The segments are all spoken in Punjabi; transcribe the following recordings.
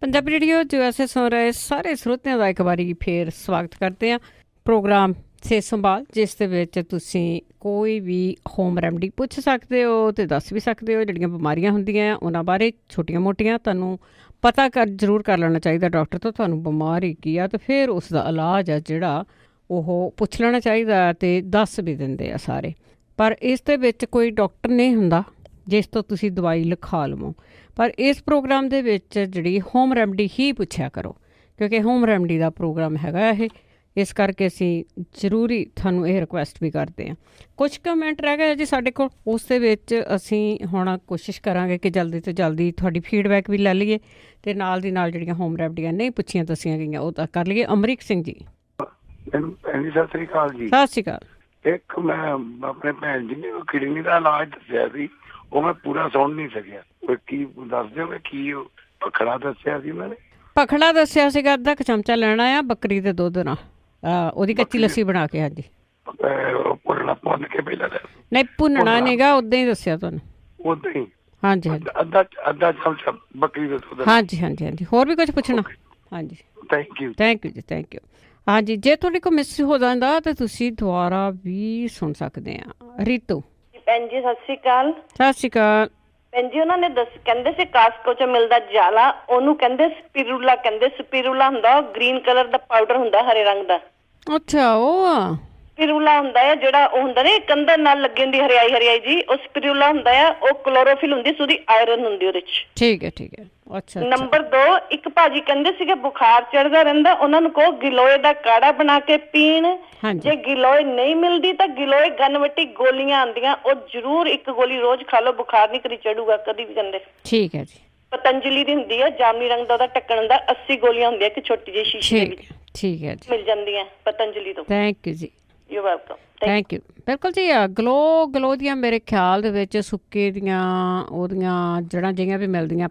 ਪੰਜਾਬੀ ਰੇਡੀਓ USA ਸੁਣ ਰਹੇ ਸਾਰੇ ਸਰੋਤਿਆਂ ਦਾ ਇੱਕ ਵਾਰੀ ਫਿਰ ਸਵਾਗਤ ਕਰਦੇ ਹਾਂ। ਪ੍ਰੋਗਰਾਮ ਸਿਹਤ ਸੰਭਾਲ, ਜਿਸ ਦੇ ਵਿੱਚ ਤੁਸੀਂ ਕੋਈ ਵੀ ਹੋਮ ਰੈਮਡੀ ਪੁੱਛ ਸਕਦੇ ਹੋ ਅਤੇ ਦੱਸ ਵੀ ਸਕਦੇ ਹੋ। ਜਿਹੜੀਆਂ ਬਿਮਾਰੀਆਂ ਹੁੰਦੀਆਂ ਉਹਨਾਂ ਬਾਰੇ ਛੋਟੀਆਂ ਮੋਟੀਆਂ ਤੁਹਾਨੂੰ ਪਤਾ ਜ਼ਰੂਰ ਕਰ ਲੈਣਾ ਚਾਹੀਦਾ ਡਾਕਟਰ ਤੋਂ, ਤੁਹਾਨੂੰ ਬਿਮਾਰੀ ਕੀ ਆ, ਅਤੇ ਫਿਰ ਉਸ ਦਾ ਇਲਾਜ ਆ ਜਿਹੜਾ ਉਹ ਪੁੱਛ ਲੈਣਾ ਚਾਹੀਦਾ ਅਤੇ ਦੱਸ ਵੀ ਦਿੰਦੇ ਆ ਸਾਰੇ। ਪਰ ਇਸ ਦੇ ਵਿੱਚ ਕੋਈ ਡਾਕਟਰ ਨਹੀਂ ਹੁੰਦਾ ਜਿਸ ਤੋਂ ਤੁਸੀਂ ਦਵਾਈ ਲਿਖਾ ਲਵੋ। ਪਰ ਇਸ ਪ੍ਰੋਗਰਾਮ ਦੇ ਵਿੱਚ ਜਿਹੜੀ ਹੋਮ ਰੈਮਡੀ ਹੀ ਪੁੱਛਿਆ ਕਰੋ, ਕਿਉਂਕਿ ਹੋਮ ਰੈਮਡੀ ਦਾ ਪ੍ਰੋਗਰਾਮ ਹੈਗਾ ਇਹ। ਇਸ ਕਰਕੇ ਅਸੀਂ ਜ਼ਰੂਰੀ ਤੁਹਾਨੂੰ ਇਹ ਰਿਕੁਐਸਟ ਵੀ ਕਰਦੇ ਹਾਂ। ਕੁਛ ਕੁ ਮਿੰਟ ਰਹਿ ਗਏ ਜੀ ਸਾਡੇ ਕੋਲ, ਉਸ ਦੇ ਵਿੱਚ ਅਸੀਂ ਹੁਣ ਕੋਸ਼ਿਸ਼ ਕਰਾਂਗੇ ਕਿ ਜਲਦੀ ਤੋਂ ਜਲਦੀ ਤੁਹਾਡੀ ਫੀਡਬੈਕ ਵੀ ਲੈ ਲਈਏ ਅਤੇ ਨਾਲ ਦੀ ਨਾਲ ਜਿਹੜੀਆਂ ਹੋਮ ਰੈਮਡੀਆਂ ਨਹੀਂ ਪੁੱਛੀਆਂ ਦੱਸੀਆਂ ਗਈਆਂ ਉਹ ਤਾਂ ਕਰ ਲਈਏ। ਅਮਰੀਕ ਸਿੰਘ ਜੀ, ਸਤਿ ਸ੍ਰੀ ਅਕਾਲ ਜੀ। ਸਤਿ ਸ਼੍ਰੀ ਅਕਾਲ। ਇੱਕ ਮੈਂ ਆਪਣੇ ਭੈਣ ਜੀ ਨੇ ਕਿਡਨੀ ਦਾ ਇਲਾਜ ਦੱਸਿਆ ਸੀ, ਉਹ ਮੈਂ ਪੂਰਾ ਸੁਣ ਨਹੀਂ ਸਕਿਆ। ਕੀ ਦੱਸ ਦਿਓਗੇ ਕੀ ਪਖੜਾ ਦੱਸਿਆ ਸੀ ਉਹਨਾਂ ਨੇ? ਪਖੜਾ ਦੱਸਿਆ ਸੀਗਾ ਅੱਧਾ ਕੁ ਚਮਚਾ ਲੈਣਾ ਆ ਬੱਕਰੀ ਦੇ ਦੁੱਧ ਨਾਲ, ਉਹਦੀ ਕੱਚੀ ਲੱਸੀ ਬਣਾ ਕੇ। ਹਾਂਜੀ, ਭੁੰਨ ਕੇ ਪਹਿਲਾਂ ਨਹੀਂ ਭੁੰਨਣਾ ਨਹੀਂਗਾ, ਉੱਦਾਂ ਹੀ ਦੱਸਿਆ ਤੁਹਾਨੂੰ। ਉਦਾਂ ਹੀ? ਹਾਂਜੀ ਹਾਂਜੀ, ਅੱਧਾ ਚਮਚਾ ਬੱਕਰੀ ਦੇ ਦੁੱਧ। ਹਾਂਜੀ ਹਾਂਜੀ ਹਾਂਜੀ। ਹੋਰ ਵੀ ਕੁਝ ਪੁੱਛਣਾ? ਹਾਂਜੀ, ਥੈਂਕ ਯੂ ਜੀ, ਥੈਂਕ ਯੂ। ਹਾਂਜੀ, ਜੇ ਤੁਹਾਡੇ ਕੋਲ ਮਿਸ ਹੋ ਜਾਂਦਾ ਤਾਂ ਤੁਸੀਂ ਦੁਬਾਰਾ ਵੀ ਸੁਣ ਸਕਦੇ ਆ। ਰੀਤੂ ਭੈਣ ਜੀ, ਸਤਿ ਸ਼੍ਰੀ ਅਕਾਲ। ਸਤਿ ਸ਼੍ਰੀ ਅਕਾਲ ਭੈਣ ਜੀ, ਉਹਨਾਂ ਨੇ ਕਹਿੰਦੇ ਸੀ ਕਾਸਕੋ ਚ ਮਿਲਦਾ ਜਾਲਾ, ਉਹਨੂੰ ਕਹਿੰਦੇ ਸਪਿਰੂਲਾ। ਕਹਿੰਦੇ ਸਪਿਰੂਲਾ ਹੁੰਦਾ ਗ੍ਰੀਨ ਕਲਰ ਦਾ ਪਾਊਡਰ ਹੁੰਦਾ, ਹਰੇ ਰੰਗ ਦਾ। ਅੱਛਾ, ਉਹ ਆ ਸਪਿਰੂਲਾ ਹੁੰਦਾ ਹੈ ਜਿਹੜਾ ਉਹ ਹੁੰਦਾ ਨੇ ਕੰਧਾਂ ਨਾਲ ਲੱਗੀ ਹੁੰਦੀ ਹਰਿਆਈ ਹਰਿਆਈ ਜੀ, ਉਹ ਸਪਿਰੂਲਾ ਹੁੰਦਾ ਆ। ਉਹ ਕਲੋਰੋਫਿਲ ਹੁੰਦੀ, ਉਹਦੀ ਆਇਰਨ ਹੁੰਦੀ ਉਹਦੇ ਚ। ਠੀਕ ਹੈ ਠੀਕ ਹੈ। ਅੱਛਾ। ਨੰਬਰ 2, ਇੱਕ ਭਾਜੀ ਕਹਿੰਦੇ ਸੀਗੇ ਬੁਖਾਰ ਚੜਦਾ ਰਹਿੰਦਾ, ਉਹਨਾਂ ਨੂੰ ਕਹੋ ਗਿਲੋਏ ਦਾ ਕਾੜਾ ਬਣਾ ਕੇ ਪੀਣ। ਜੇ ਗਿਲੋਏ ਨਹੀਂ ਮਿਲਦੀ ਤਾਂ ਗਿਲੋਏ ਗਨਵਟੀ ਗੋਲੀਆਂ ਆਉਂਦੀਆਂ, ਉਹ ਜ਼ਰੂਰ ਇੱਕ ਗੋਲੀ ਰੋਜ਼ ਖਾ ਲਓ, ਬੁਖਾਰ ਨਹੀਂ ਕਦੀ ਚੜੂਗਾ ਕਦੀ ਵੀ। ਕਹਿੰਦੇ ਠੀਕ ਹੈ ਜੀ। ਪਤੰਜਲੀ ਦੀ ਹੁੰਦੀ ਹੈ, ਜਾਮਨੀ ਰੰਗ ਦਾ ਉਹਦਾ ਢੱਕਣ ਹੁੰਦਾ, 80 ਗੋਲੀਆਂ ਹੁੰਦੀਆਂ ਕਿ ਛੋਟੀ ਜਿਹੀ ਸ਼ੀਸ਼ੇ ਦੇ ਵਿੱਚ। ਠੀਕ ਹੈ ਜੀ, ਮਿਲ ਜਾਂਦੀਆਂ ਪਤੰਜਲੀ ਤੋਂ। ਥੈਂਕ ਯੂ ਜੀ। You welcome. Thank you. ਬਿਲਕੁਲ ਜੀ। ਗਲੋ ਦੀਆਂ ਮੇਰੇ ਖਿਆਲ ਦੇ ਵਿੱਚ ਸੁੱਕੇ ਦੀਆਂ ਉਹਦੀਆਂ ਜੜ੍ਹਾਂ ਜਿਹੀਆਂ ਵੀ ਮਿਲਦੀਆਂ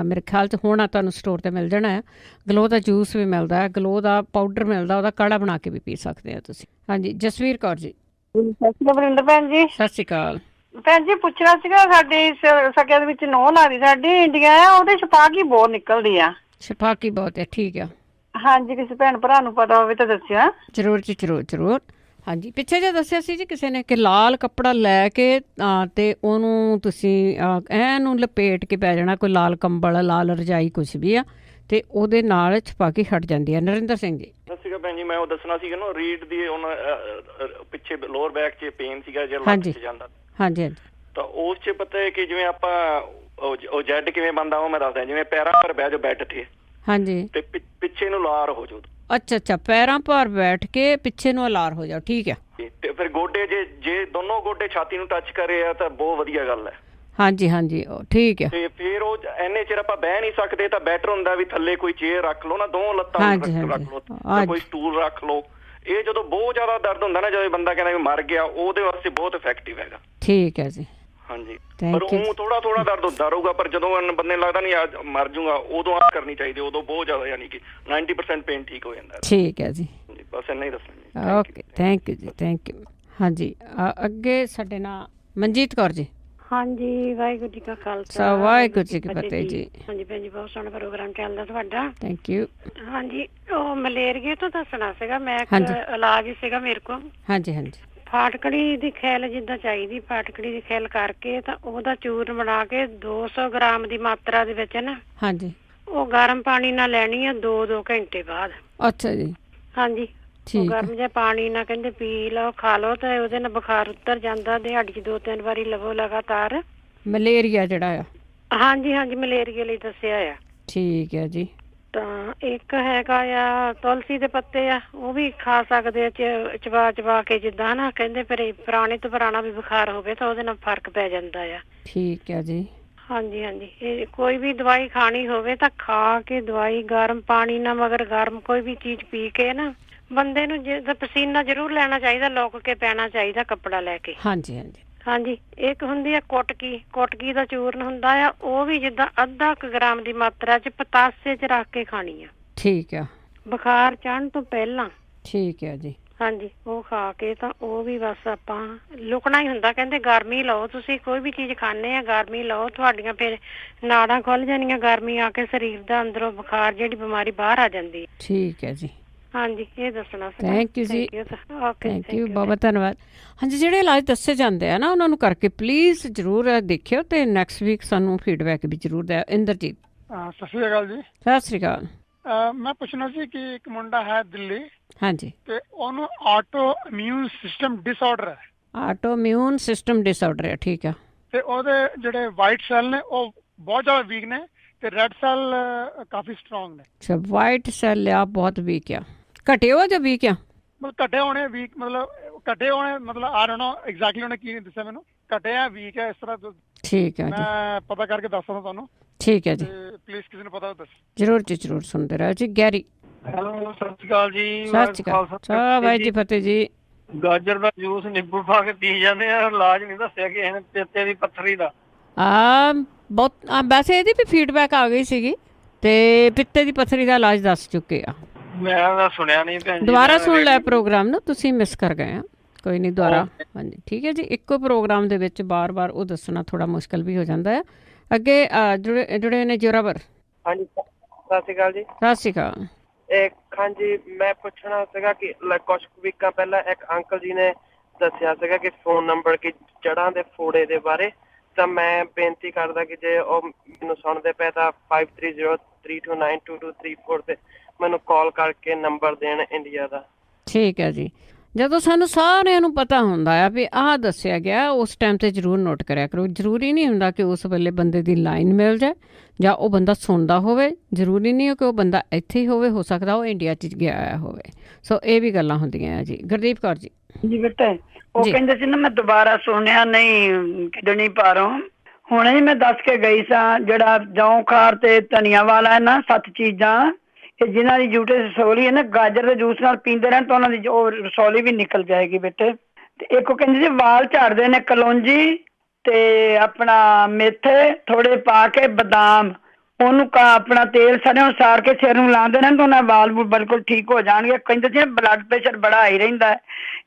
ਮੇਰੇ ਖਿਆਲ 'ਚ। ਹੁਣ ਤੁਹਾਨੂੰ ਸਟੋਰ 'ਤੇ ਮਿਲ ਜਾਣਾ ਹੈ। ਗਲੋ ਦਾ ਜੂਸ ਵੀ ਮਿਲਦਾ ਹੈ, ਗਲੋ ਦਾ ਪਾਊਡਰ ਮਿਲਦਾ, ਉਹਦਾ ਕਾੜਾ ਬਣਾ ਕੇ ਵੀ ਪੀ ਸਕਦੇ ਹੋ ਤੁਸੀਂ। ਹਾਂਜੀ, ਜਸਵੀਰ ਕੌਰ ਜੀ। ਸਤਿ ਸ਼੍ਰੀ ਅਕਾਲ ਵਰਿੰਦਰ ਭੈਣ ਜੀ। ਸਤਿ ਸ਼੍ਰੀ ਅਕਾਲ ਭੈਣ ਜੀ, ਪੁੱਛਣਾ ਸੀਗਾ, ਸਾਡੀ ਸਕਿਆਂ ਦੇ ਵਿੱਚ ਨੋਹ ਲੱਗਦੀ ਸਾਡੀ ਇੰਡੀਆ ਆ, ਉਹਦੇ ਛਪਾਕੀ ਬਹੁਤ ਨਿਕਲਦੀ ਆ। ਛਪਾਕੀ ਬਹੁਤ ਹੈ? ਠੀਕ ਆ। ਹਾਂਜੀ, ਕਿਸੇ ਭੈਣ ਭਰਾ ਨੂੰ ਪਤਾ ਹੋਵੇ ਤਾਂ ਦੱਸਿਆ ਜ਼ਰੂਰ ਜੀ, ਜ਼ਰੂਰ ਜ਼ਰੂਰ। ਹਾਂਜੀ, ਪਿੱਛੇ ਜੇ ਦੱਸਿਆ ਸੀ ਜੀ ਕਿਸੇ ਨੇ ਕਿ ਲਾਲ ਕੱਪੜਾ ਲੈ ਕੇ ਤੇ ਉਹਨੂੰ ਤੁਸੀਂ ਇਹਨੂੰ ਲਪੇਟ ਕੇ ਪੈ ਜਾਣਾ, ਕੋਈ ਲਾਲ ਕੰਬਲ, ਲਾਲ ਰਜਾਈ, ਕੁਛ ਵੀ ਆ, ਤੇ ਉਹਦੇ ਨਾਲ ਛਪਾਕੀ ਹਟ ਜਾਂਦੀ ਹੈ। ਨਰਿੰਦਰ ਸਿੰਘ ਜੀ। ਸਤਿ ਸ਼੍ਰੀ ਅਕਾਲ ਭੈਣ ਜੀ। ਮੈਂ ਉਹ ਦੱਸਣਾ ਸੀਗਾ ਨਾ, ਰੀਡ ਦੀ ਪਿੱਛੇ ਲੋਅਰ ਬੈਕ 'ਚ ਪੇਨ ਸੀਗਾ ਜੇ ਲੱਤ 'ਚ ਜਾਂਦਾ। ਹਾਂਜੀ ਹਾਂਜੀ। ਤਾਂ ਉਸ 'ਚ ਪਤਾ ਹੈ ਕਿ ਜਿਵੇਂ ਆਪਾਂ ਉਹ ਜੈਡ ਕਿਵੇਂ ਬਣਦਾ ਉਹ ਮੈਂ ਦੱਸਦਾ। ਜਿਵੇਂ ਪੈਰਾਂ ਪਰ ਬਹਿ ਜਾਓ ਬੈੱਡ ਤੇ। ਹਾਂਜੀ। ਤੇ ਪਿੱਛੇ ਨੂੰ ਲਾਰ ਹੋ ਜਾਓ। ਅੱਛਾ ਅੱਛਾ, ਪੈਰਾਂ ਪਰ ਬੈਠ ਕੇ ਪਿੱਛੇ ਨੂੰ ਅਲਾਰ ਹੋ ਜਾਓ। ਠੀਕ ਹੈ। ਤੇ ਫਿਰ ਗੋਡੇ ਜੇ ਦੋਨੋਂ ਗੋਡੇ ਛਾਤੀ ਨੂੰ ਟੱਚ ਕਰੇ ਆ ਤਾਂ ਬਹੁਤ ਵਧੀਆ ਗੱਲ ਹੈ। ਹਾਂਜੀ ਹਾਂਜੀ, ਠੀਕ ਹੈ। ਤੇ ਫਿਰ ਉਹ ਇੰਨੇ ਚਿਰ ਆਪਾਂ ਬਹਿ ਨਹੀਂ ਸਕਦੇ ਤਾਂ ਬੈਟਰ ਹੁੰਦਾ ਵੀ ਥੱਲੇ ਕੋਈ ਚੇਅਰ ਰੱਖ ਲਓ ਨਾ, ਦੋ ਲੱਤਾਂ ਰੱਖ ਲਓ, ਕੋਈ ਸਟੂਲ ਰੱਖ ਲਓ। ਇਹ ਜਦੋਂ ਬਹੁਤ ਜ਼ਿਆਦਾ ਦਰਦ ਹੁੰਦਾ ਨਾ, ਜਦੋਂ ਬੰਦਾ ਕਹਿੰਦਾ ਵੀ ਮਰ ਗਿਆ, ਉਹਦੇ ਵਾਸਤੇ ਬਹੁਤ ਇਫੈਕਟਿਵ ਹੈਗਾ। ਠੀਕ ਹੈ ਜੀ। ਹਾਂਜੀ, ਪਰ ਉਹ ਥੋੜਾ ਦਰਦ ਹੁੰਦਾ ਰਹੂਗਾ, ਪਰ ਜਦੋਂ ਬੰਦੇ ਨੂੰ ਲੱਗਦਾ ਨਹੀਂ ਅੱਜ ਮਰ ਜੂਗਾ, ਉਦੋਂ ਆਹ ਕਰਨੀ ਚਾਹੀਦੀ। ਉਦੋਂ ਬਹੁਤ ਜ਼ਿਆਦਾ, ਯਾਨੀ ਕਿ 90% ਪੇਨ ਠੀਕ ਹੋ ਜਾਂਦਾ। ਠੀਕ ਹੈ ਜੀ। ਬਸ ਇੰਨਾ ਹੀ ਦੱਸਣਾ। ਓਕੇ, ਥੈਂਕ ਯੂ ਜੀ, ਥੈਂਕ ਯੂ। ਹਾਂਜੀ, ਅੱਗੇ ਸਾਡੇ ਨਾਲ ਮਨਜੀਤ ਕੌਰ ਜੀ। ਹਾਂਜੀ, ਵਾਹਿਗੁਰੂ ਜੀ ਕਾ ਖਾਲਸਾ, ਵਾਹਿਗੁਰੂ ਜੀ ਕੀ ਫਤਿਹ ਜੀ। ਹਾਂਜੀ ਭੈਣ ਜੀ, ਬਹੁਤ ਸੋਹਣਾ ਪ੍ਰੋਗਰਾਮ ਚੱਲਦਾ ਤੁਹਾਡਾ। Thank you. ਹਾਂਜੀ, ਉਹ ਮਲੇਰੀਏ ਤੋਂ ਦੱਸਣਾ ਸੀਗਾ ਮੈਂ, ਇੱਕ ਇਲਾਜ ਸੀਗਾ ਮੇਰੇ ਕੋਲ। ਹਾਂਜੀ ਹਾਂਜੀ। ਫਾਟਕੜੀ ਦੀ ਖੈਲ ਜਿੱਦਾਂ ਚਾਹੀਦੀ, ਫਾਟਕੜੀ ਦੀ ਖੈਲ ਕਰਕੇ ਤਾਂ ਉਹਦਾ ਚੂਰਨ ਬਣਾ ਕੇ 200 ਗ੍ਰਾਮ ਦੀ ਮਾਤਰਾ ਦੇ ਵਿੱਚ ਨਾ, ਹਾਂਜੀ, ਉਹ ਗਰਮ ਪਾਣੀ ਨਾਲ ਲੈਣੀ ਆ 2 ਘੰਟੇ ਬਾਅਦ। ਅੱਛਾ ਜੀ। ਹਾਂਜੀ, ਗਰਮ ਜਿਹਾ ਪਾਣੀ ਨਾਲ ਕਹਿੰਦੇ ਪੀ ਲਓ, ਖਾ ਲਓ, ਤੇ ਉਹਦੇ ਨਾਲ ਬੁਖਾਰ ਉਤਰ ਜਾਂਦਾ। ਦਿਹਾੜੀ 'ਚ 2-3 ਵਾਰੀ ਲਵੋ ਲਗਾਤਾਰ। ਮਲੇਰੀਆ ਜਿਹੜਾ ਆ? ਹਾਂਜੀ ਹਾਂਜੀ, ਮਲੇਰੀਏ ਲਈ ਦੱਸਿਆ ਆ। ਠੀਕ ਹੈ ਜੀ। ਤਾਂ ਇੱਕ ਹੈਗਾ ਆ ਤੁਲਸੀ ਦੇ ਪੱਤੇ ਆ, ਉਹ ਵੀ ਖਾ ਸਕਦੇ ਆ ਚਬਾ ਕੇ, ਜਿੱਦਾਂ ਨਾ ਕਹਿੰਦੇ ਫਿਰ ਪੁਰਾਣੇ ਤੋਂ ਪੁਰਾਣਾ ਵੀ ਬੁਖਾਰ ਹੋਵੇ ਤਾਂ ਉਹਦੇ ਨਾਲ ਫਰਕ ਪੈ ਜਾਂਦਾ ਆ। ਠੀਕ ਹੈ ਜੀ। ਹਾਂਜੀ ਹਾਂਜੀ, ਇਹ ਕੋਈ ਵੀ ਦਵਾਈ ਖਾਣੀ ਹੋਵੇ ਤਾਂ ਖਾ ਕੇ ਦਵਾਈ ਗਰਮ ਪਾਣੀ ਨਾਲ, ਮਗਰ ਗਰਮ ਕੋਈ ਵੀ ਚੀਜ਼ ਪੀ ਕੇ ਨਾ ਬੰਦੇ ਨੂੰ ਪਸੀਨਾ ਜ਼ਰੂਰ ਲੈਣਾ ਚਾਹੀਦਾ, ਲੁੱਕ ਕੇ ਪੈਣਾ ਚਾਹੀਦਾ ਕੱਪੜਾ ਲੈ ਕੇ। ਹਾਂਜੀ ਹਾਂਜੀ ਹਾਂਜੀ। ਇੱਕ ਹੁੰਦੀ ਆ ਕੋਟਕੀ ਦਾ ਚੂਰਨ ਹੁੰਦਾ ਆ, ਉਹ ਵੀ ਜਿੱਦਾਂ 1/2 ਗ੍ਰਾਮ ਦੀ ਮਾਤਰਾ 'ਚ ਪਤਾਸੇ 'ਚ ਰੱਖ ਕੇ ਖਾਣੀ ਆ। ਠੀਕ ਆ। ਬੁਖਾਰ ਚੜ੍ਹਨ ਤੋਂ ਪਹਿਲਾਂ। ਠੀਕ ਹੈ ਜੀ। ਹਾਂਜੀ, ਉਹ ਖਾ ਕੇ ਤਾਂ ਉਹ ਵੀ ਬਸ ਆਪਾਂ ਲੁਕਣਾ ਹੀ ਹੁੰਦਾ। ਕਹਿੰਦੇ ਗਰਮੀ ਲਓ, ਤੁਸੀਂ ਕੋਈ ਵੀ ਚੀਜ਼ ਖਾਂਦੇ ਆ ਗਰਮੀ ਲਓ, ਤੁਹਾਡੀਆਂ ਫਿਰ ਨਾੜਾਂ ਖੁੱਲ ਜਾਣੀਆਂ, ਗਰਮੀ ਆ ਕੇ ਸਰੀਰ ਦਾ ਅੰਦਰੋਂ ਬੁਖਾਰ ਜਿਹੜੀ ਬਿਮਾਰੀ ਬਾਹਰ ਆ ਜਾਂਦੀ। ਠੀਕ ਹੈ ਜੀ। ਹਾਂਜੀ, ਇਹ ਦੱਸਣਾ ਸੀ। ਥੈਂਕ ਯੂ ਜੀ। ਥੈਂਕ ਯੂ, ਬਹੁਤ ਧੰਨਵਾਦ। ਹਾਂਜੀ, ਜਿਹੜੇ ਇਲਾਜ ਦੱਸੇ ਜਾਂਦੇ ਆ ਨਾ ਉਹਨਾਂ ਨੂੰ ਕਰਕੇ ਪਲੀਜ਼ ਜ਼ਰੂਰ ਦੇਖਿਓ ਤੇ ਨੈਕਸਟ ਵੀਕ ਸਾਨੂੰ ਫੀਡਬੈਕ ਵੀ ਜ਼ਰੂਰ ਦਿਓ। ਇੰਦਰਜੀਤ, ਸਤਿ ਸ਼੍ਰੀ ਅਕਾਲ ਜੀ। ਸਤਿ ਸ਼੍ਰੀ ਅਕਾਲ। ਮੈਂ ਪੁੱਛਣਾ ਸੀ ਕਿ ਇੱਕ ਮੁੰਡਾ ਹੈ ਦਿੱਲੀ, ਹਾਂਜੀ, ਤੇ ਉਹਨੂੰ ਆਟੋ ਇਮਿਊਨ ਸਿਸਟਮ ਡਿਸਆਰਡਰ ਹੈ। ਆਟੋ ਇਮਿਊਨ ਸਿਸਟਮ ਡਿਸਆਰਡਰ ਹੈ, ਠੀਕ ਆ। ਤੇ ਉਹਦੇ ਜਿਹੜੇ ਵਾਈਟ ਸੈੱਲ ਨੇ ਉਹ ਬਹੁਤ ਜ਼ਿਆਦਾ ਵੀਕ ਨੇ ਤੇ ਰੈੱਡ ਸੈੱਲ ਕਾਫੀ ਸਟਰੋਂਗ ਨੇ। ਅੱਛਾ, ਵਾਈਟ ਸੈੱਲ ਆ ਬਹੁਤ ਵੀਕ ਆ। ਘਟੇ ਹੋ ਜਾਂ ਵੀਕ ਆ? ਮਤਲਬ ਘਟੇ ਹੋਣੇ ਵੀਕ, ਮਤਲਬ ਆ ਡੋਨਟ ਨੋ ਐਗਜ਼ੈਕਟਲੀ ਉਹਨੇ ਕੀ ਦੱਸਿਆ ਮੈਨੂੰ, ਘਟੇ ਆ ਵੀਕ ਹੈ ਇਸ ਤਰ੍ਹਾਂ। ਠੀਕ ਹੈ ਜੀ, ਮੈਂ ਪਤਾ ਕਰਕੇ ਦੱਸਦਾ ਤੁਹਾਨੂੰ। ਠੀਕ ਹੈ ਜੀ, ਪਲੀਜ਼ ਕਿਸੇ ਨੂੰ ਪਤਾ ਦੱਸ। ਜ਼ਰੂਰ ਜੀ, ਜ਼ਰੂਰ ਸੁਣਦੇ ਰਹੋ ਜੀ। ਗੈਰੀ, ਹੈਲੋ, ਸਤਿ ਸ਼੍ਰੀ ਅਕਾਲ ਜੀ। ਸਤਿ ਸ਼੍ਰੀ ਅਕਾਲ ਵਾਹਿਗੁਰੂ ਜੀ ਫਤਿਹ ਜੀ। ਗਾਜਰ ਦਾ ਜੂਸ ਨਿੰਬੂ ਪਾ ਕੇ ਪੀ ਜਾਂਦੇ ਆ, ਇਲਾਜ ਨਹੀਂ ਦੱਸਿਆ ਕਿ ਇਹਨੇ ਪਿੱਤੇ ਦੀ ਪੱਥਰੀ ਦਾ। ਬਹੁਤ ਵੈਸੇ ਇਹਦੀ ਵੀ ਫੀਡਬੈਕ ਆ ਗਈ ਸੀਗੀ ਤੇ ਪਿੱਤੇ ਦੀ ਪੱਥਰੀ ਦਾ ਇਲਾਜ ਦੱਸ ਚੁੱਕੇ ਆ। ਮੈਂ ਤਾਂ ਸੁਣਿਆ ਨਹੀਂ ਭੈਣ ਜੀ। ਦੁਬਾਰਾ ਸੁਣ ਲਿਆ ਪ੍ਰੋਗਰਾਮ ਨਾ, ਤੁਸੀਂ ਮਿਸ ਕਰ ਗਏ ਆ। ਕੋਈ ਨਹੀਂ, ਦੁਬਾਰਾ। ਹਾਂਜੀ, ਠੀਕ ਹੈ ਜੀ। ਇੱਕੋ ਪ੍ਰੋਗਰਾਮ ਦੇ ਵਿੱਚ ਬਾਰ-ਬਾਰ ਉਹ ਦੱਸਣਾ ਥੋੜਾ ਮੁਸ਼ਕਲ ਵੀ ਹੋ ਜਾਂਦਾ ਹੈ। ਅੱਗੇ ਜੁੜੇ ਨੇ ਜੋਰਾਵਰ। ਹਾਂਜੀ, ਸਤਿ ਸ਼੍ਰੀ ਅਕਾਲ ਜੀ। ਸਤਿ ਸ਼੍ਰੀ ਅਕਾਲ। ਹਾਂਜੀ, ਮੈਂ ਪੁੱਛਣਾ ਸੀਗਾ ਕਿ ਕੁਛ ਵੀਕਾਂ ਪਹਿਲਾਂ ਇੱਕ ਅੰਕਲ ਜੀ ਨੇ ਦੱਸਿਆ ਸੀਗਾ ਕਿ ਫੋਨ ਨੰਬਰ ਕਿ ਜੜ੍ਹਾਂ ਦੇ ਫੋੜੇ ਦੇ ਬਾਰੇ, ਤਾਂ ਮੈਂ ਬੇਨਤੀ ਕਰਦਾ ਕਿ ਜੇ ਉਹ ਮੈਨੂੰ ਸੁਣਦੇ ਪਏ ਤਾਂ 5303292234 ਤੇ ਮੈਨੂੰ ਕਾਲ ਕਰਕੇ ਨੰਬਰ ਦੇਣ ਇੰਡੀਆ ਦਾ। ਠੀਕ ਹੈ ਜੀ। ਜਦੋਂ ਸਾਨੂੰ ਸਾਰਿਆਂ ਨੂੰ ਪਤਾ ਹੁੰਦਾ ਆ ਵੀ ਆਹ ਦੱਸਿਆ ਗਿਆ, ਉਸ ਟਾਈਮ ਤੇ ਜ਼ਰੂਰ ਨੋਟ ਕਰਿਆ ਕਰੋ। ਜ਼ਰੂਰੀ ਨਹੀਂ ਹੁੰਦਾ ਕਿ ਉਸ ਵੇਲੇ ਬੰਦੇ ਦੀ ਲਾਈਨ ਮਿਲ ਜਾਏ ਜਾਂ ਉਹ ਬੰਦਾ ਸੁਣਦਾ ਹੋਵੇ। ਜ਼ਰੂਰੀ ਨਹੀਂ ਕਿ ਉਹ ਬੰਦਾ ਇੱਥੇ ਹੀ ਹੋਵੇ, ਹੋ ਸਕਦਾ ਉਹ ਇੰਡੀਆ 'ਚ ਗਿਆ ਆਇਆ ਹੋਵੇ। ਸੋ ਇਹ ਵੀ ਗੱਲਾਂ ਹੁੰਦੀਆਂ ਆ ਜੀ। ਗੁਰਦੀਪ ਕੌਰ ਜੀ। ਜੀ ਬੇਟੇ, ਉਹ ਕਹਿੰਦੇ ਸੀ ਨਾ ਮੈਂ ਦੁਬਾਰਾ ਸੁਣਿਆ ਨਹੀਂ ਕਿਡਨੀ ਪਾਰੋਂ। ਹੁਣੇ ਹੀ ਮੈਂ ਦੱਸ ਕੇ ਗਈ ਸਾਂ, ਜਿਹੜਾ ਜੌਂ ਖਾਰ ਤੇ ਧਨੀਆ ਵਾਲਾ ਹੈ ਨਾ, 7 ਚੀਜ਼ਾਂ ਇਹ ਜਿਨ੍ਹਾਂ ਦੀ ਯੂਟਰਸ ਰਸੌਲੀ ਹੈ ਨਾ, ਗਾਜਰ ਦੇ ਜੂਸ ਨਾਲ ਪੀਂਦੇ ਰਹਿਣ ਤਾਂ ਉਹਨਾਂ ਦੀ ਉਹ ਰਸੌਲੀ ਵੀ ਨਿਕਲ ਜਾਏਗੀ ਬੇਟੇ। ਤੇ ਇੱਕ ਉਹ ਕਹਿੰਦੇ ਸੀ ਵਾਲ ਝਾੜਦੇ ਨੇ, ਕਲੌਂਜੀ ਤੇ ਆਪਣਾ ਮੇਥੇ ਥੋੜੇ ਪਾ ਕੇ, ਬਦਾਮ, ਉਹਨੂੰ ਆਪਣਾ ਤੇਲ ਸਰਿਓਂ ਸਾੜ ਕੇ ਸਿਰ ਨੂੰ ਲਾਉਂਦੇ ਰਹਿਣ ਤਾਂ ਉਹਨਾਂ ਵਾਲ ਬਿਲਕੁਲ ਠੀਕ ਹੋ ਜਾਣਗੇ। ਕਹਿੰਦੇ ਸੀ ਬਲੱਡ ਪ੍ਰੈਸ਼ਰ ਬੜਾ ਹਾਈ ਰਹਿੰਦਾ।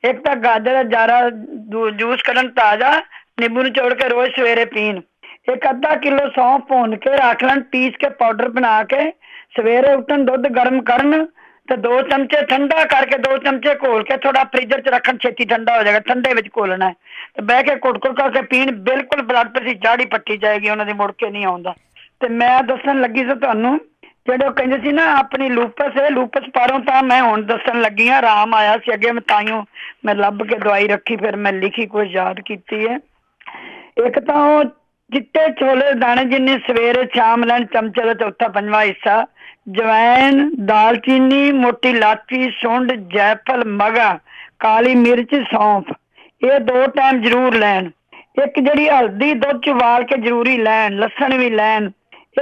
ਇੱਕ ਤਾਂ ਗਾਜਰ ਦਾ ਜ਼ਿਆਦਾ ਜੂਸ ਕੱਢਣ, ਤਾਜ਼ਾ ਨਿੰਬੂ ਨੂੰ ਨਿਚੋੜ ਕੇ ਰੋਜ਼ ਸਵੇਰੇ ਪੀਣ। ਇੱਕ ਅੱਧਾ ਕਿਲੋ ਸੌਂਫ ਭੁੰਨ ਕੇ ਰੱਖ ਲੈਣ, ਪੀਸ ਕੇ ਪਾਊਡਰ ਬਣਾ ਕੇ ਸਵੇਰੇ ਉੱਠਣ, ਦੁੱਧ ਗਰਮ ਕਰਨ ਤੇ 2 ਚਮਚੇ ਠੰਡਾ ਕਰਕੇ 2 ਚਮਚੇ ਘੋਲ ਕੇ ਥੋੜਾ ਫ੍ਰੀਜ਼ਰ 'ਚ ਰੱਖਣ, ਛੇਤੀ ਠੰਡਾ ਹੋ ਜਾਏਗਾ। ਠੰਡੇ ਵਿੱਚ ਘੋਲਣਾ ਹੈ ਤੇ ਬਹਿ ਕੇ ਘੁੱਟ ਕਰਕੇ ਪੀਣ। ਬਿਲਕੁਲ ਬਲੱਡ ਪ੍ਰੈਸ਼ਰ ਜਾੜੀ ਪੱਟੀ ਜਾਏਗੀ, ਉਹਨਾਂ ਦੀ ਮੁੜ ਕੇ ਨਹੀਂ ਆਉਂਦਾ। ਤੇ ਮੈਂ ਦੱਸਣ ਲੱਗੀ ਸੀ ਤੁਹਾਨੂੰ, ਜਿਹੜੇ ਉਹ ਕਹਿੰਦੇ ਸੀ ਨਾ ਆਪਣੀ ਲੂਪਸ ਹੈ, ਲੂਪਸ ਪਾਰੋਂ ਤਾਂ ਮੈਂ ਹੁਣ ਦੱਸਣ ਲੱਗੀ ਹਾਂ। ਆਰਾਮ ਆਇਆ ਸੀ ਅੱਗੇ, ਮੈਂ ਤਾਈਓ ਮੈਂ ਲੱਭ ਕੇ ਦਵਾਈ ਰੱਖੀ, ਫਿਰ ਮੈਂ ਲਿਖੀ, ਕੁਝ ਯਾਦ ਕੀਤੀ ਹੈ। ਇੱਕ ਤਾਂ ਉਹ ਚਿੱਟੇ ਛੋਲੇ ਦਾਣੇ ਜਿੰਨੇ ਸਵੇਰੇ ਸ਼ਾਮ ਲੈਣ, ਚਮਚੇ ਦਾ ਚੌਥਾ ਪੰਜਵਾਂ ਹਿੱਸਾ। ਜਵੈਨ, ਦਾਲਚੀਨੀ, ਮੋਟੀ ਇਲਾਚੀ, ਸੁੰਡ, ਜੈਫਲ, ਮਗਾ, ਕਾਲੀ ਮਿਰਚ, ਸੌਂਫ, ਇਹ 2 ਟਾਈਮ ਜ਼ਰੂਰ ਲੈਣ। ਇੱਕ ਜਿਹੜੀ ਹਲਦੀ ਦੁੱਧ 'ਚ ਉਬਾਲ ਕੇ ਜ਼ਰੂਰੀ ਲੈਣ। ਲਸਣ ਵੀ ਲੈਣ।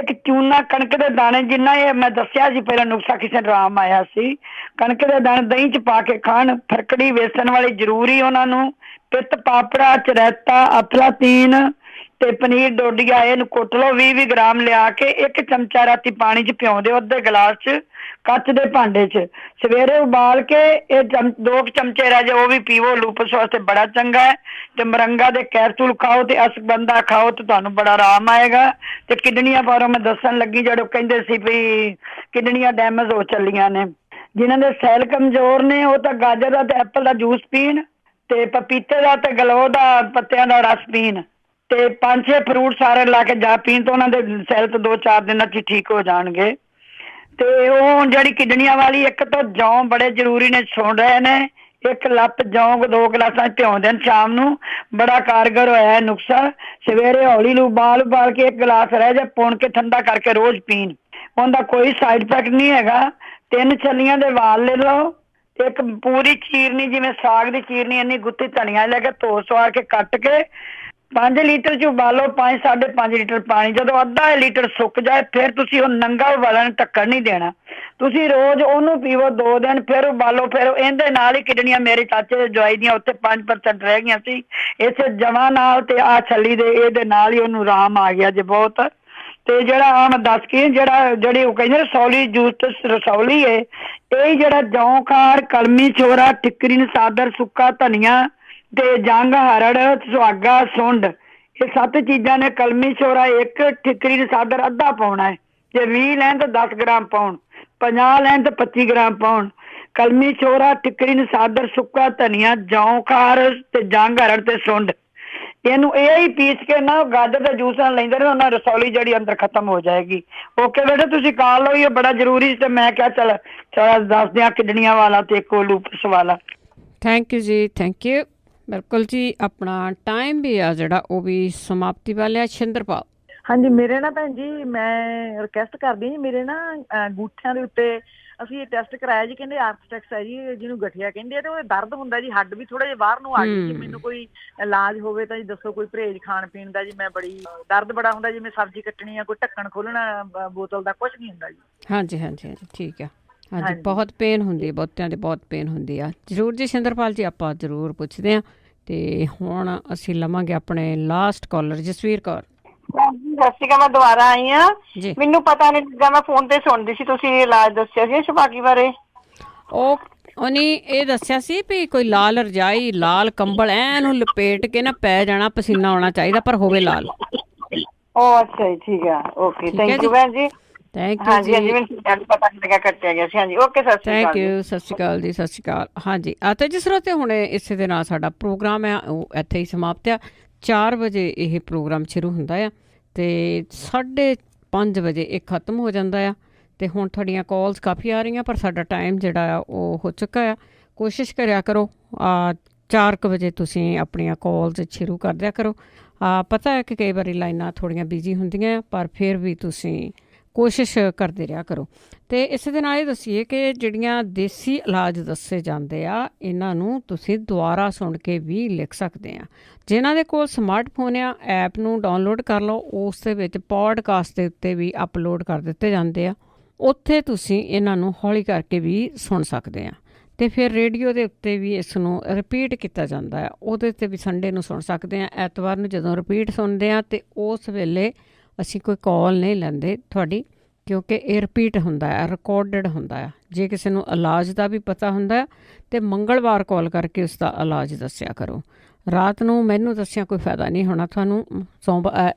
ਇੱਕ ਚੂਨਾ ਕਣਕ ਦੇ ਦਾਣੇ ਜਿੰਨਾ, ਇਹ ਮੈਂ ਦੱਸਿਆ ਸੀ ਪਹਿਲਾਂ ਨੁਕਸਾ, ਕਿਸੇ ਨੂੰ ਆਰਾਮ ਆਇਆ ਸੀ। ਕਣਕ ਦੇ ਦਾਣੇ ਦਹੀਂ 'ਚ ਪਾ ਕੇ ਖਾਣ। ਫਰਕੜੀ ਵੇਸਣ ਵਾਲੀ ਜ਼ਰੂਰੀ ਉਹਨਾਂ ਨੂੰ। ਪਿੱਤ ਪਾਪੜਾ, ਚਰੈਤਾ, ਅਫਲਾਤੀਨ ਤੇ ਪਨੀਰ ਡੋਡੀਆ, ਇਹਨੂੰ ਕੁੱਟ ਲਓ 20-20 ਗ੍ਰਾਮ ਲਿਆ ਕੇ। 1 ਚਮਚਾ ਰਾਤੀ ਪਾਣੀ 'ਚ ਭਿਉਂ ਦਿਓ, ਅੱਧੇ ਗਲਾਸ 'ਚ, ਕੱਚ ਦੇ ਭਾਂਡੇ 'ਚ। ਸਵੇਰੇ ਉਬਾਲ ਕੇ ਇਹ 2 ਚਮਚੇ ਰਹਿ ਜਾਏ, ਉਹ ਵੀ ਪੀਵੋ। ਲੂਪਸ ਵਾਸਤੇ ਬੜਾ ਚੰਗਾ ਹੈ। ਤੇ ਮਰੰਗਾ ਦੇ ਕੈਪਸੂਲ ਖਾਓ ਤੇ ਅਸ਼ਗੰਧਾ ਖਾਓ ਤੇ ਤੁਹਾਨੂੰ ਬੜਾ ਆਰਾਮ ਆਏਗਾ। ਤੇ ਕਿਡਨੀਆਂ ਬਾਰੇ ਮੈਂ ਦੱਸਣ ਲੱਗੀ, ਜਿਹੜੇ ਕਹਿੰਦੇ ਸੀ ਵੀ ਕਿਡਨੀਆਂ ਡੈਮੇਜ ਹੋ ਚੱਲੀਆਂ ਨੇ, ਜਿਨ੍ਹਾਂ ਦੇ ਸੈੱਲ ਕਮਜ਼ੋਰ ਨੇ, ਉਹ ਤਾਂ ਗਾਜਰ ਦਾ ਤੇ ਐਪਲ ਦਾ ਜੂਸ ਪੀਣ ਤੇ ਪਪੀਤੇ ਦਾ ਤੇ ਗਲੋ ਦਾ ਪੱਤਿਆਂ ਦਾ ਰਸ ਪੀਣ ਤੇ 5-6 ਫਰੂਟ ਸਾਰੇ ਲਾ ਕੇ ਜਾ ਪੀਣ ਤਾਂ ਉਹਨਾਂ ਦੇ ਸੈੱਲ ਤੋਂ 2-4 ਦਿਨਾਂ 'ਚ ਠੀਕ ਹੋ ਜਾਣਗੇ। ਤੇ ਉਹ ਜਿਹੜੀ ਕਿਡਨੀਆਂ ਵਾਲੀ, ਇੱਕ ਤਾਂ ਜੌਂ ਬੜੇ ਜ਼ਰੂਰੀ ਨੇ, ਸੁਣ ਰਹੇ ਨੇ। 1 ਲੱਪ ਜੌਂ 2 ਗਲਾਸਾਂ 'ਚ ਭਿਉਂ ਦੇਣ ਸ਼ਾਮ ਨੂੰ, ਬੜਾ ਕਾਰਗਰ ਹੋਇਆ ਨੁਕਸਾ। ਸਵੇਰੇ ਹੌਲੀ ਨੂੰ ਉਬਾਲ ਕੇ 1 ਗਲਾਸ ਰਹਿ ਜਾ, ਪੁਣ ਕੇ ਠੰਡਾ ਕਰਕੇ ਰੋਜ਼ ਪੀਣ। ਉਹਦਾ ਕੋਈ ਸਾਈਡ ਇਫੈਕਟ ਨਹੀਂ ਹੈਗਾ। 3 ਛੱਲੀਆਂ ਦੇ ਵਾਲ ਲੈ ਲਓ। ਇੱਕ ਪੂਰੀ ਚੀਰਨੀ, ਜਿਵੇਂ ਸਾਗ ਦੀ ਚੀਰਨੀ ਇੰਨੀ ਗੁੱਤੀ ਧਨੀਆ ਲੈ ਕੇ ਧੋ ਸਵਾਰ ਕੇ ਕੱਟ ਕੇ 5 ਲੀਟਰ 'ਚ ਉਬਾਲੋ, 5-5.5 ਲੀਟਰ ਪਾਣੀ। ਜਦੋਂ ਅੱਧਾ ਲੀਟਰ ਸੁੱਕ ਜਾਏ, ਫਿਰ ਤੁਸੀਂ ਉਹ ਨੰਗਾ ਉਬਾਲਣ, ਢੱਕਣ ਨਹੀਂ ਦੇਣਾ। ਤੁਸੀਂ ਰੋਜ਼ ਉਹਨੂੰ ਪੀਵੋ 2 ਦਿਨ, ਫਿਰ ਉਬਾਲੋ। ਫਿਰ ਇਹਦੇ ਨਾਲ ਹੀ ਕਿਡਨੀਆਂ, ਮੇਰੇ ਚਾਚੇ ਦੇ ਜਵਾਈ ਦੀਆਂ ਉੱਥੇ 5% ਰਹਿ ਗਈਆਂ ਸੀ, ਇਸੇ ਜਵਾਂ ਨਾਲ ਤੇ ਆ ਛੱਲੀ ਦੇ ਇਹਦੇ ਨਾਲ ਹੀ ਉਹਨੂੰ ਆਰਾਮ ਆ ਗਿਆ ਜੇ ਬਹੁਤ। ਤੇ ਜਿਹੜਾ ਮੈਂ ਦੱਸ ਕੇ ਜਿਹੜੀ ਉਹ ਕਹਿੰਦੇ ਰਸੌਲੀ ਜੂਸ ਤੇ ਰਸੌਲੀ ਹੈ, ਇਹ ਜਿਹੜਾ ਜੌਂ ਖਾਰ, ਕਲਮੀ ਛੋਰਾ, ਠਿਕਰੀ ਨਸਾਦਰ, ਸੁੱਕਾ ਧਨੀਆ ਤੇ ਜੰਗ ਹਰੜ, ਸੁਹਾਗਾ, ਸੁੰਡ, ਇਹ 7 ਚੀਜ਼ਾਂ ਨੇ। ਕਲਮੀ ਛੋਰਾ 1, ਠਿਕਰੀ ਨਸਾਦਰ ਅੱਧਾ ਪਾਉਣਾ ਹੈ, ਜੇ 20 ਲੈਣ ਤਾਂ 10 ਗ੍ਰਾਮ ਪਾਉਣ, 50 ਲੈਣ ਤਾਂ 25 ਗ੍ਰਾਮ ਪਾਉਣ। ਕਲਮੀ ਛੋਰਾ, ਠਿਕਰੀ ਨਸਾਦਰ, ਸੁੱਕਾ ਧਨੀਆ, ਜੌਂ ਖਾਰ ਤੇ ਜੰਗ ਹਰੜ ਤੇ ਸੁੰਡ, ਇਹਨੂੰ ਇਹ ਹੀ ਪੀਸ ਕੇ ਨਾ ਗਾਜਰ ਦਾ ਜੂਸ ਨਾਲ ਲੈਂਦੇ ਨੇ, ਉਹਨਾਂ ਰਸੌਲੀ ਜਿਹੜੀ ਅੰਦਰ ਖਤਮ ਹੋ ਜਾਏਗੀ। ਓਕੇ ਬੇਟਾ, ਤੁਸੀਂ ਕਾਲ ਲਓ, ਇਹ ਬੜਾ ਜ਼ਰੂਰੀ ਤੇ ਮੈਂ ਕਿਹਾ ਚਲ ਦੱਸ ਦਿਆਂ ਕਿਡਨੀਆਂ ਵਾਲਾ ਤੇ ਇੱਕ ਲੂਪਸ ਵਾਲਾ। ਥੈਂਕ ਯੂ ਜੀ, ਥੈਂਕ ਯੂ। ਬਿਲਕੁਲ ਜੀ, ਆਪਣਾ ਟਾਈਮ ਵੀ ਆ ਜਿਹੜਾ ਉਹ ਵੀ ਸਮਾਪਤੀ ਵਾਲਿਆ। ਸ਼ਿੰਦਰਪਾਲ। ਹਾਂਜੀ, ਮੇਰੇ ਨਾ ਭੈਣ ਜੀ ਮੈਂ ਰਿਕੁਐਸਟ ਕਰਦੀ ਜੀ, ਮੇਰੇ ਨਾ ਅੰਗੂਠਿਆਂ ਦੇ ਉੱਤੇ ਅਸੀਂ ਇਹ ਟੈਸਟ ਕਰਾਇਆ ਜੀ, ਕਹਿੰਦੇ ਆਰਥਰਾਈਟਸ ਹੈ ਜੀ, ਜਿਹਨੂੰ ਗਠੀਆ ਕਹਿੰਦੇ ਆ, ਤੇ ਉਹ ਦਰਦ ਹੁੰਦਾ ਜੀ, ਹੱਡ ਵੀ ਥੋੜਾ ਜਿਹਾ ਬਾਹਰ ਨੂੰ ਆ ਗਈ ਜੀ। ਮੈਨੂੰ ਕੋਈ ਇਲਾਜ ਹੋਵੇ ਤਾਂ ਜੀ ਦੱਸੋ, ਕੋਈ ਪਰਹੇਜ਼ ਖਾਣ ਪੀਣ ਦਾ ਜੀ। ਮੈਂ ਬੜੀ ਦਰਦ ਬੜਾ ਹੁੰਦਾ, ਜਿਵੇਂ ਸਬਜ਼ੀ ਕੱਟਣੀ ਆ, ਕੋਈ ਢੱਕਣ ਖੋਲਣਾ ਬੋਤਲ ਦਾ, ਕੁਛ ਨਹੀਂ ਹੁੰਦਾ ਜੀ। ਹਾਂਜੀ ਹਾਂਜੀ ਹਾਂਜੀ, ਠੀਕ ਆ। ਹਾਂਜੀ, ਬਹੁਤ ਪੇਨ ਹੁੰਦੀ ਹੈ, ਬਹੁਤਿਆਂ ਦੇ ਬਹੁਤ ਪੇਨ ਹੁੰਦੀ ਆ। ਜ਼ਰੂਰ ਜੀ ਸ਼ਿੰਦਰਪਾਲ ਜੀ, ਆਪਾਂ ਜ਼ਰੂਰ ਪੁੱਛਦੇ ਹਾਂ। ਤੇ ਹੁਣ ਅਸੀਂ ਲਵਾਂਗੇ ਆਪਣੇ ਲਾਸਟ ਕਾਲਰ ਜਸਵੀਰ ਕੌਰ। ਸਤਿ ਸ਼੍ਰੀ ਅਕਾਲ, ਮੈਂ ਦੁਬਾਰਾ ਆਈ ਹਾਂ। ਮੈਨੂੰ ਪਤਾ ਨਹੀਂ ਲੱਗਾ, ਮੈਂ ਫੋਨ ਤੇ ਸੁਣਦੀ ਸੀ, ਤੁਸੀਂ ਇਲਾਜ ਦੱਸਿਆ ਸੀ ਛਪਾਕੀ ਬਾਰੇ। ਉਹਨੇ ਇਹ ਦੱਸਿਆ ਸੀ ਵੀ ਕੋਈ ਲਾਲ ਰਜਾਈ, ਲਾਲ ਕੰਬਲ ਐਨੂੰ ਲਪੇਟ ਕੇ ਨਾ ਪੈ ਜਾਣਾ, ਪਸੀਨਾ ਆਉਣਾ ਚਾਹੀਦਾ ਪਰ ਹੋਵੇ ਲਾਲ। ਉਹ ਅੱਛਾ ਜੀ, ਠੀਕ ਆ, ਓਕੇ, ਥੈਂਕ ਯੂ ਭੈਣ ਜੀ। ਥੈਂਕ ਯੂ ਹਾਂਜੀ ਹਾਂਜੀ, ਮੈਨੂੰ ਪਤਾ ਨਹੀਂ ਲੱਗਾ ਕੱਟਿਆ ਗਿਆ ਸੀ। ਹਾਂਜੀ, ਓਕੇ, ਸਤਿ ਸ਼੍ਰੀ ਅਕਾਲ। ਥੈਂਕ ਯੂ, ਸਤਿ ਸ਼੍ਰੀ ਅਕਾਲ ਜੀ, ਸਤਿ ਸ਼੍ਰੀ ਅਕਾਲ। ਹਾਂਜੀ, ਅਤੇ ਜਿਸ ਤਰ੍ਹਾਂ ਤੇ ਹੁਣ ਇਸੇ ਦੇ ਨਾਲ ਸਾਡਾ ਪ੍ਰੋਗਰਾਮ ਆ ਉਹ ਇੱਥੇ ਹੀ ਸਮਾਪਤ ਆ। 4 ਵਜੇ ਇਹ ਪ੍ਰੋਗਰਾਮ ਸ਼ੁਰੂ ਹੁੰਦਾ ਆ ਤੇ 5:30 ਵਜੇ ਇਹ ਖਤਮ ਹੋ ਜਾਂਦਾ ਆ। ਤੇ ਹੁਣ ਤੁਹਾਡੀਆਂ ਕਾਲਸ ਕਾਫੀ ਆ ਰਹੀਆਂ, ਪਰ ਸਾਡਾ ਟਾਈਮ ਜਿਹੜਾ ਆ ਉਹ ਹੋ ਚੁੱਕਾ ਆ। ਕੋਸ਼ਿਸ਼ ਕਰਿਆ ਕਰੋ 4 ਵਜੇ ਤੁਸੀਂ ਆਪਣੀਆਂ ਕਾਲਸ ਸ਼ੁਰੂ ਕਰ ਦਿਆ ਕਰੋ। ਪਤਾ ਹੈ ਕਿ ਕਈ ਵਾਰੀ ਲਾਈਨਾਂ ਥੋੜ੍ਹੀਆਂ ਬਿਜ਼ੀ ਹੁੰਦੀਆਂ, ਪਰ ਫਿਰ ਵੀ ਤੁਸੀਂ ਕੋਸ਼ਿਸ਼ ਕਰਦੇ ਰਿਹਾ ਕਰੋ। ਅਤੇ ਇਸੇ ਦੇ ਨਾਲ ਇਹ ਦੱਸੀਏ ਕਿ ਜਿਹੜੀਆਂ ਦੇਸੀ ਇਲਾਜ ਦੱਸੇ ਜਾਂਦੇ ਆ, ਇਹਨਾਂ ਨੂੰ ਤੁਸੀਂ ਦੁਬਾਰਾ ਸੁਣ ਕੇ ਵੀ ਲਿਖ ਸਕਦੇ ਆ। ਜਿਨ੍ਹਾਂ ਦੇ ਕੋਲ ਸਮਾਰਟਫੋਨ ਆ, ਐਪ ਨੂੰ ਡਾਊਨਲੋਡ ਕਰ ਲਓ, ਉਸ ਦੇ ਵਿੱਚ ਪੋਡਕਾਸਟ ਦੇ ਉੱਤੇ ਵੀ ਅਪਲੋਡ ਕਰ ਦਿੱਤੇ ਜਾਂਦੇ ਆ। ਉੱਥੇ ਤੁਸੀਂ ਇਹਨਾਂ ਨੂੰ ਹੌਲੀ ਕਰਕੇ ਵੀ ਸੁਣ ਸਕਦੇ ਆ। ਅਤੇ ਫਿਰ ਰੇਡੀਓ ਦੇ ਉੱਤੇ ਵੀ ਇਸ ਨੂੰ ਰਿਪੀਟ ਕੀਤਾ ਜਾਂਦਾ ਹੈ, ਉਹਦੇ 'ਤੇ ਵੀ ਸੰਡੇ ਨੂੰ ਸੁਣ ਸਕਦੇ ਹਾਂ। ਐਤਵਾਰ ਨੂੰ ਜਦੋਂ ਰਿਪੀਟ ਸੁਣਦੇ ਹਾਂ ਅਤੇ ਉਸ ਵੇਲੇ ਅਸੀਂ ਕੋਈ ਕਾਲ ਨਹੀਂ ਲੈਂਦੇ ਤੁਹਾਡੀ, ਕਿਉਂਕਿ ਇਹ ਰਿਪੀਟ ਹੁੰਦਾ ਹੈ, ਰਿਕਾਰਡਡ ਹੁੰਦਾ ਹੈ। ਜੇ ਕਿਸੇ ਨੂੰ ਇਲਾਜ ਦਾ ਵੀ ਪਤਾ ਹੁੰਦਾ ਹੈ ਤਾਂ ਮੰਗਲਵਾਰ ਕਾਲ ਕਰਕੇ ਉਸ ਦਾ ਇਲਾਜ ਦੱਸਿਆ ਕਰੋ। ਰਾਤ ਨੂੰ ਮੈਨੂੰ ਦੱਸਿਆ ਕੋਈ ਫਾਇਦਾ ਨਹੀਂ ਹੋਣਾ ਤੁਹਾਨੂੰ,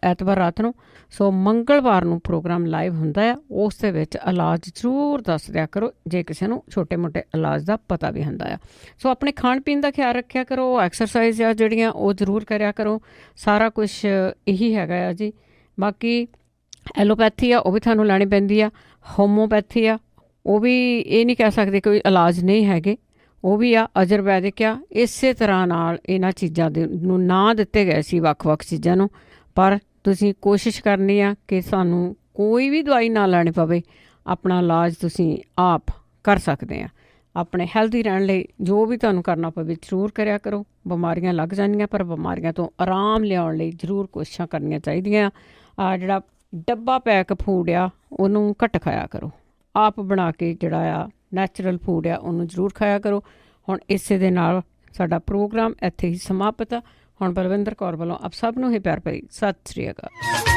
ਐਤਵਾਰ ਰਾਤ ਨੂੰ। ਸੋ ਮੰਗਲਵਾਰ ਨੂੰ ਪ੍ਰੋਗਰਾਮ ਲਾਈਵ ਹੁੰਦਾ ਹੈ, ਉਸ ਦੇ ਵਿੱਚ ਇਲਾਜ ਜ਼ਰੂਰ ਦੱਸ ਦਿਆ ਕਰੋ ਜੇ ਕਿਸੇ ਨੂੰ ਛੋਟੇ ਮੋਟੇ ਇਲਾਜ ਦਾ ਪਤਾ ਵੀ ਹੁੰਦਾ ਆ। ਸੋ ਆਪਣੇ ਖਾਣ ਪੀਣ ਦਾ ਖਿਆਲ ਰੱਖਿਆ ਕਰੋ, ਐਕਸਰਸਾਈਜ਼ ਆ ਜਿਹੜੀਆਂ ਉਹ ਜ਼ਰੂਰ ਕਰਿਆ ਕਰੋ। ਸਾਰਾ ਕੁਛ ਇਹੀ ਹੈਗਾ ਆ ਜੀ। ਬਾਕੀ ਐਲੋਪੈਥੀ ਆ ਉਹ ਵੀ ਤੁਹਾਨੂੰ ਲੈਣੀ ਪੈਂਦੀ ਆ, ਹੋਮੋਪੈਥੀ ਆ ਉਹ ਵੀ ਇਹ ਨਹੀਂ ਕਹਿ ਸਕਦੇ ਕੋਈ ਇਲਾਜ ਨਹੀਂ ਹੈਗੇ, ਉਹ ਵੀ ਆ, ਆਯੁਰਵੈਦਿਕ ਆ। ਇਸੇ ਤਰ੍ਹਾਂ ਨਾਲ ਇਹਨਾਂ ਚੀਜ਼ਾਂ ਦੇ ਨੂੰ ਨਾਂ ਦਿੱਤੇ ਗਏ ਸੀ ਵੱਖ-ਵੱਖ ਚੀਜ਼ਾਂ ਨੂੰ, ਪਰ ਤੁਸੀਂ ਕੋਸ਼ਿਸ਼ ਕਰਨੀ ਆ ਕਿ ਸਾਨੂੰ ਕੋਈ ਵੀ ਦਵਾਈ ਨਾ ਲੈਣੀ ਪਵੇ। ਆਪਣਾ ਇਲਾਜ ਤੁਸੀਂ ਆਪ ਕਰ ਸਕਦੇ ਆ। ਆਪਣੇ ਹੈਲਦੀ ਰਹਿਣ ਲਈ ਜੋ ਵੀ ਤੁਹਾਨੂੰ ਕਰਨਾ ਪਵੇ ਜ਼ਰੂਰ ਕਰਿਆ ਕਰੋ। ਬਿਮਾਰੀਆਂ ਲੱਗ ਜਾਂਦੀਆਂ, ਪਰ ਬਿਮਾਰੀਆਂ ਤੋਂ ਆਰਾਮ ਲਿਆਉਣ ਲਈ ਜ਼ਰੂਰ ਕੋਸ਼ਿਸ਼ਾਂ ਕਰਨੀਆਂ ਚਾਹੀਦੀਆਂ। ਜਿਹੜਾ ਡੱਬਾ ਪੈਕ ਫੂਡ ਆ ਉਹਨੂੰ ਘੱਟ ਖਾਇਆ ਕਰੋ, ਆਪ ਬਣਾ ਕੇ ਜਿਹੜਾ ਆ ਨੈਚੁਰਲ ਫੂਡ ਆ ਉਹਨੂੰ ਜ਼ਰੂਰ ਖਾਇਆ ਕਰੋ। ਹੁਣ ਇਸੇ ਦੇ ਨਾਲ ਸਾਡਾ ਪ੍ਰੋਗਰਾਮ ਇੱਥੇ ਹੀ ਸਮਾਪਤ ਆ। ਹੁਣ ਬਲਵਿੰਦਰ ਕੌਰ ਵੱਲੋਂ ਆਪ ਸਭ ਨੂੰ ਹੀ ਪਿਆਰ ਭਰੀ ਸਤਿ ਸ਼੍ਰੀ ਅਕਾਲ।